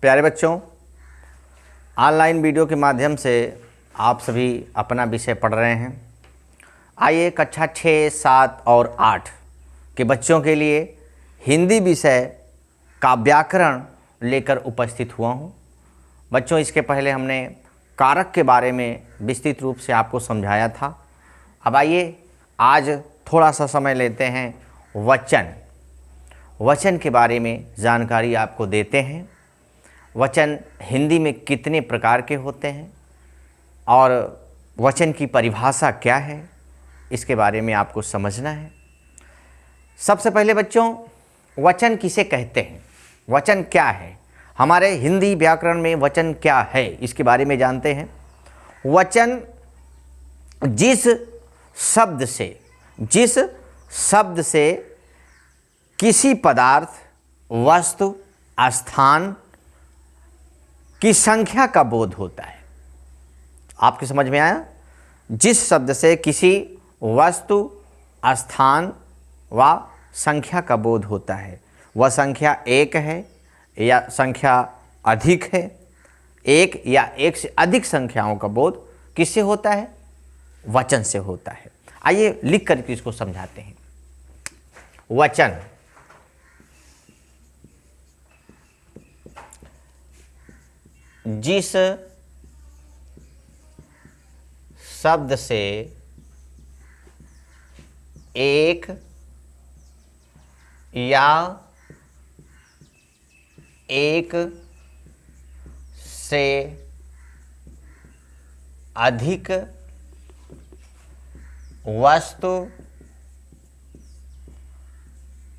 प्यारे बच्चों, online video के माध्यम से आप सभी अपना विषय पढ़ रहे हैं। आइए कक्षा 6, 7 और 8 के बच्चों के लिए हिंदी विषय का व्याकरण लेकर उपस्थित हुआ हूँ। बच्चों, इसके पहले हमने कारक के बारे में विस्तृत रूप से आपको समझाया था। अब आइए आज थोड़ा सा समय लेते हैं वचन के बारे में जानकारी आपको देते हैं। वचन हिंदी में कितने प्रकार के होते हैं और वचन की परिभाषा क्या है, इसके बारे में आपको समझना है। सबसे पहले बच्चों, वचन किसे कहते हैं, वचन क्या है, हमारे हिंदी व्याकरण में वचन क्या है, इसके बारे में जानते हैं। वचन जिस शब्द से किसी पदार्थ, वस्तु, स्थान की संख्या का बोध होता है। आपके समझ में आया? जिस शब्द से किसी वस्तु, स्थान व संख्या का बोध होता है, वह संख्या एक है या संख्या अधिक है। एक या एक से अधिक संख्याओं का बोध किससे होता है? वचन से होता है। आइए लिख करके इसको समझाते हैं। वचन जिस शब्द से एक या एक से अधिक वस्तु,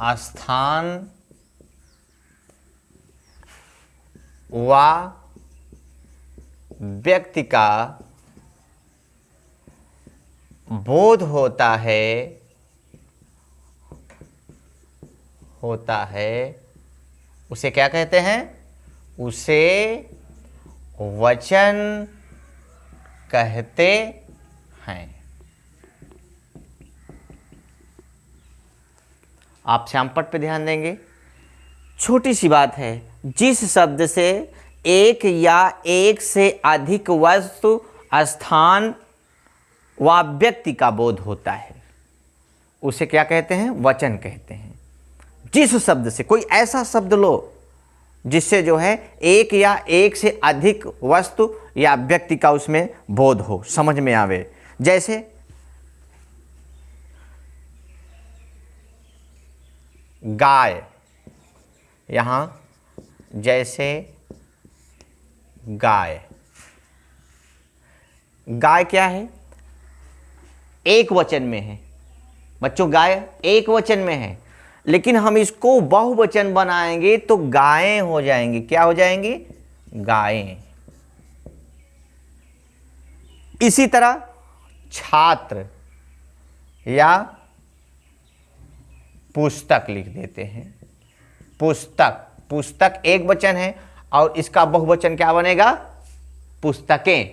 स्थान व व्यक्ति का बोध होता है उसे क्या कहते हैं? उसे वचन कहते हैं। आप श्यामपट पे ध्यान देंगे। छोटी सी बात है, जिस शब्द से एक या एक से अधिक वस्तु, स्थान व व्यक्ति का बोध होता है, उसे क्या कहते हैं? वचन कहते हैं। जिस शब्द से, कोई ऐसा शब्द लो जिससे जो है एक या एक से अधिक वस्तु या व्यक्ति का उसमें बोध हो, समझ में आवे। जैसे गाय, यहां जैसे गाय क्या है? एक वचन में है। बच्चों, गाय एक वचन में है, लेकिन हम इसको बहुवचन बनाएंगे तो गायें हो जाएंगी। क्या हो जाएंगी? गायें। इसी तरह छात्र या पुस्तक लिख देते हैं। पुस्तक एक वचन है और इसका बहुवचन क्या बनेगा? पुस्तकें।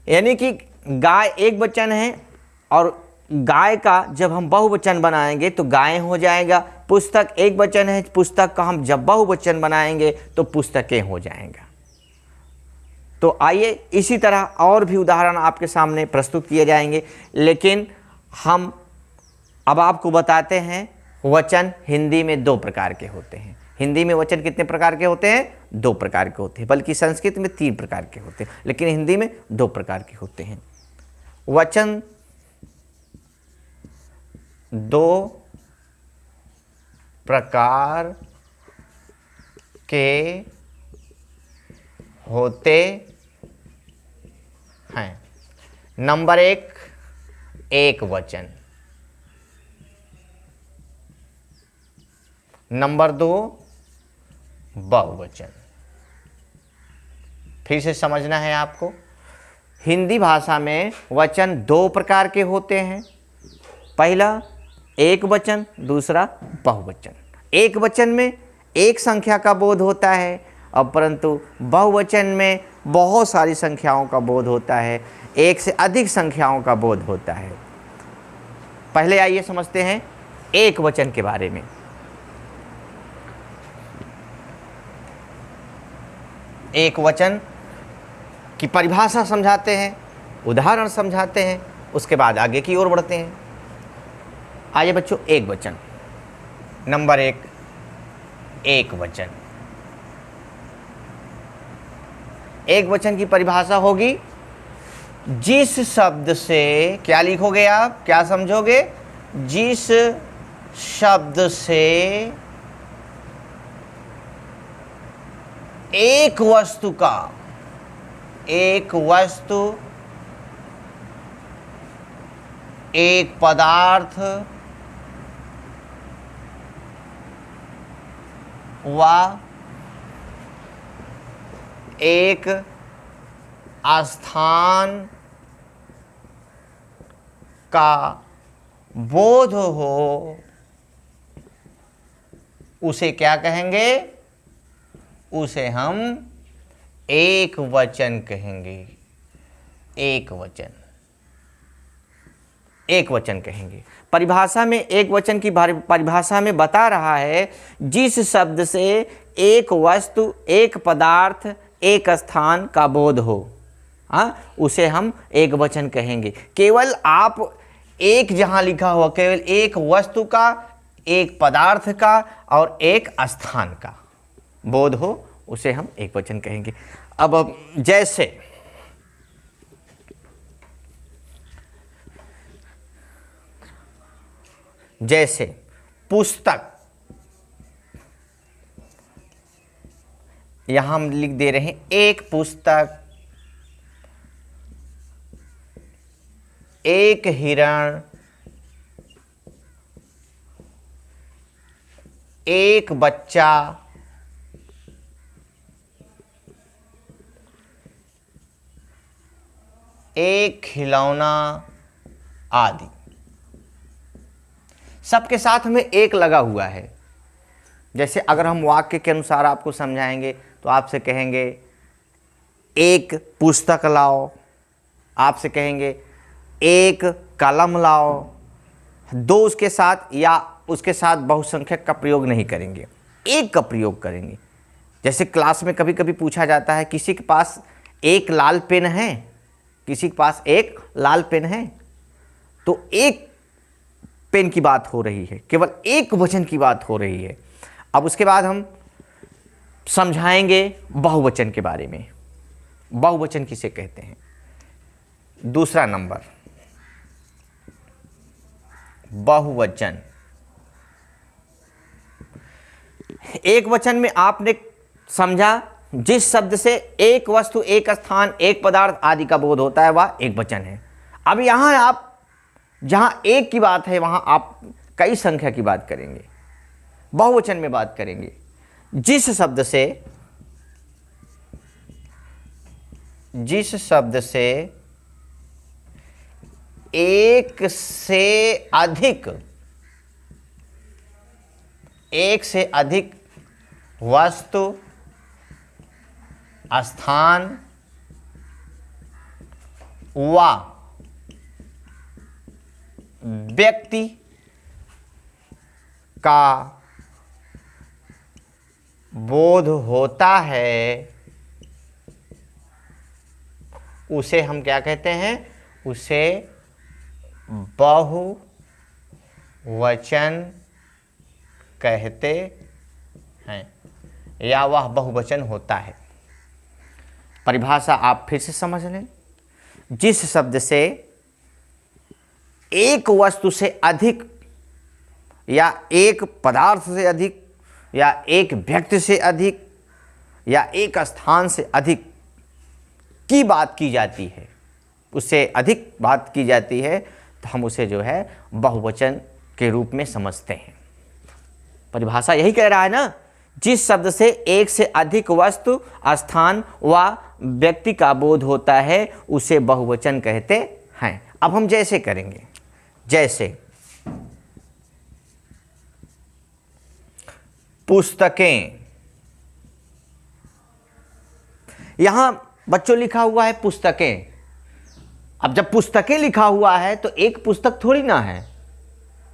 यानी कि गाय एक वचन है और गाय का जब हम बहुवचन बनाएंगे तो गायें हो जाएगा। पुस्तक एक वचन है, पुस्तक का हम जब बहुवचन बनाएंगे तो पुस्तकें हो जाएगा। तो आइए इसी तरह और भी उदाहरण आपके सामने प्रस्तुत किए जाएंगे, लेकिन हम अब आपको बताते हैं वचन हिंदी में 2 प्रकार के होते हैं। हिंदी में वचन कितने प्रकार के होते हैं? 2 प्रकार के होते हैं, बल्कि संस्कृत में 3 प्रकार के होते हैं, लेकिन हिंदी में 2 प्रकार के होते हैं। वचन 2 प्रकार के होते हैं। नंबर 1, एक वचन। नंबर 2, बहुवचन। फिर से समझना है आपको। हिंदी भाषा में वचन 2 प्रकार के होते हैं। पहला एक वचन, दूसरा बहुवचन। एक वचन में एक संख्या का बोध होता है और परंतु बहुवचन में बहुत सारी संख्याओं का बोध होता है, एक से अधिक संख्याओं का बोध होता है। पहले आइए समझते हैं एक वचन के बारे में। एक वचन की परिभाषा समझाते हैं, उदाहरण समझाते हैं, उसके बाद आगे की ओर बढ़ते हैं। आइए बच्चों, एक वचन। नंबर 1, एक वचन। एक वचन की परिभाषा होगी, जिस शब्द से, क्या लिखोगे आप, क्या समझोगे, जिस शब्द से एक वस्तु का, एक वस्तु, एक पदार्थ व एक स्थान का बोध हो, उसे क्या कहेंगे, उसे हम एक वचन कहेंगे। एक वचन, एक वचन कहेंगे। परिभाषा में एक वचन की परिभाषा में बता रहा है, जिस शब्द से एक वस्तु, एक पदार्थ, एक स्थान का बोध हो, हाँ, उसे हम एक वचन कहेंगे। केवल आप एक जहां लिखा हुआ, केवल एक वस्तु का, एक पदार्थ का और एक स्थान का बोध हो, उसे हम एक वचन कहेंगे। अब जैसे पुस्तक, यहां हम लिख दे रहे हैं एक पुस्तक, एक हिरण, एक बच्चा, एक खिलौना आदि। सबके साथ में एक लगा हुआ है। जैसे अगर हम वाक्य के अनुसार आपको समझाएंगे तो आपसे कहेंगे एक पुस्तक लाओ, आपसे कहेंगे एक कलम लाओ। दो उसके साथ या उसके साथ बहुसंख्यक का प्रयोग नहीं करेंगे, एक का प्रयोग करेंगे। जैसे क्लास में कभी कभी पूछा जाता है, किसी के पास एक लाल पेन है, किसी के पास एक लाल पेन है, तो एक पेन की बात हो रही है, केवल एक वचन की बात हो रही है। अब उसके बाद हम समझाएंगे बहुवचन के बारे में। बहुवचन किसे कहते हैं? दूसरा नंबर, बहुवचन। एक वचन में आपने समझा, जिस शब्द से एक वस्तु, एक स्थान, एक पदार्थ आदि का बोध होता है, वह एक वचन है। अब यहां आप जहां एक की बात है, वहां आप कई संख्या की बात करेंगे, बहुवचन में बात करेंगे। जिस शब्द से एक से अधिक वस्तु, स्थान व व्यक्ति का बोध होता है, उसे हम क्या कहते हैं? उसे बहुवचन कहते हैं, या वह बहुवचन होता है। परिभाषा आप फिर से समझ लें। जिस शब्द से एक वस्तु से अधिक, या एक पदार्थ से अधिक, या एक व्यक्ति से अधिक, या एक स्थान से अधिक की बात की जाती है, उससे अधिक बात की जाती है, तो हम उसे जो है बहुवचन के रूप में समझते हैं। परिभाषा यही कह रहा है ना, जिस शब्द से एक से अधिक वस्तु, स्थान व व्यक्ति का बोध होता है, उसे बहुवचन कहते हैं। अब हम जैसे करेंगे, जैसे पुस्तकें। यहां बच्चों लिखा हुआ है पुस्तकें। अब जब पुस्तकें लिखा हुआ है तो एक पुस्तक थोड़ी ना है,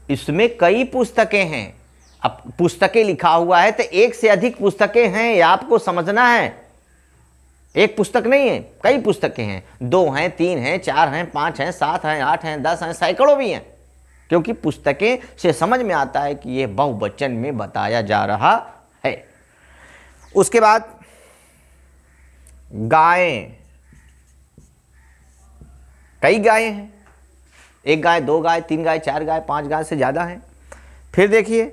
इसमें कई पुस्तकें हैं। अब पुस्तकें लिखा हुआ है तो एक से अधिक पुस्तकें हैं, ये आपको समझना है। एक पुस्तक नहीं है, कई पुस्तकें हैं, 2 हैं, 3 हैं, 4 हैं, 5 हैं, 7 हैं, 8 हैं, 10 हैं, सैकड़ों भी हैं। क्योंकि पुस्तकें से समझ में आता है कि यह बहुवचन में बताया जा रहा है। उसके बाद गायें, कई गायें हैं, 1 गाय, 2 गाय, 3 गाय, 4 गाय, 5 गाय से ज़्यादा हैं। फिर देखिए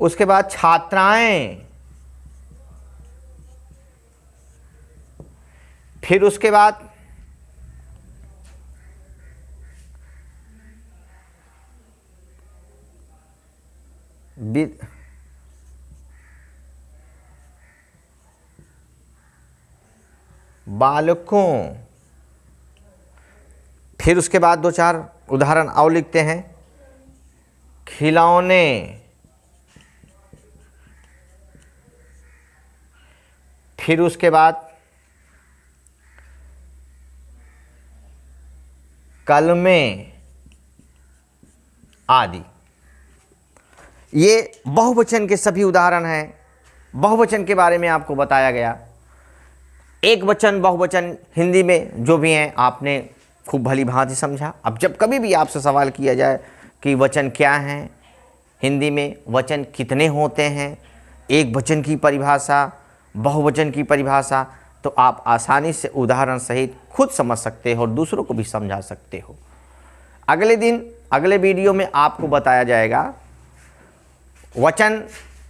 उसके बाद छात्राएं, फिर उसके बाद बालकों, फिर उसके बाद 2-4 उदाहरण और लिखते हैं, खिलौने, फिर उसके बाद कलमें आदि। ये बहुवचन के सभी उदाहरण हैं। बहुवचन के बारे में आपको बताया गया। एक वचन, बहुवचन हिंदी में जो भी हैं आपने खूब भली भांति समझा। अब जब कभी भी आपसे सवाल किया जाए कि वचन क्या हैं, हिंदी में वचन कितने होते हैं, एक वचन की परिभाषा, बहुवचन की परिभाषा, तो आप आसानी से उदाहरण सहित खुद समझ सकते हो और दूसरों को भी समझा सकते हो। अगले दिन अगले वीडियो में आपको बताया जाएगा वचन,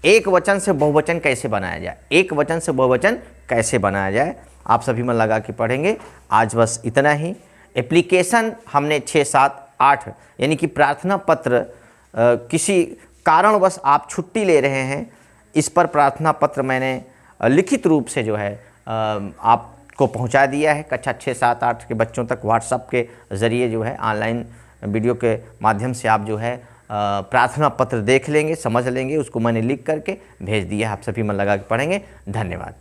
एक वचन से बहुवचन कैसे बनाया जाए, एक वचन से बहुवचन कैसे बनाया जाए। आप सभी मन लगा के पढ़ेंगे। आज बस इतना ही। एप्लीकेशन हमने 6, 7, 8 यानी कि प्रार्थना पत्र, किसी कारणवश आप छुट्टी ले रहे हैं, इस पर प्रार्थना पत्र मैंने लिखित रूप से जो है आपको पहुंचा दिया है। कक्षा 6, 7, 8 के बच्चों तक व्हाट्सएप के ज़रिए जो है ऑनलाइन वीडियो के माध्यम से आप जो है प्रार्थना पत्र देख लेंगे, समझ लेंगे। उसको मैंने लिख करके भेज दिया। आप सभी मन लगा के पढ़ेंगे। धन्यवाद।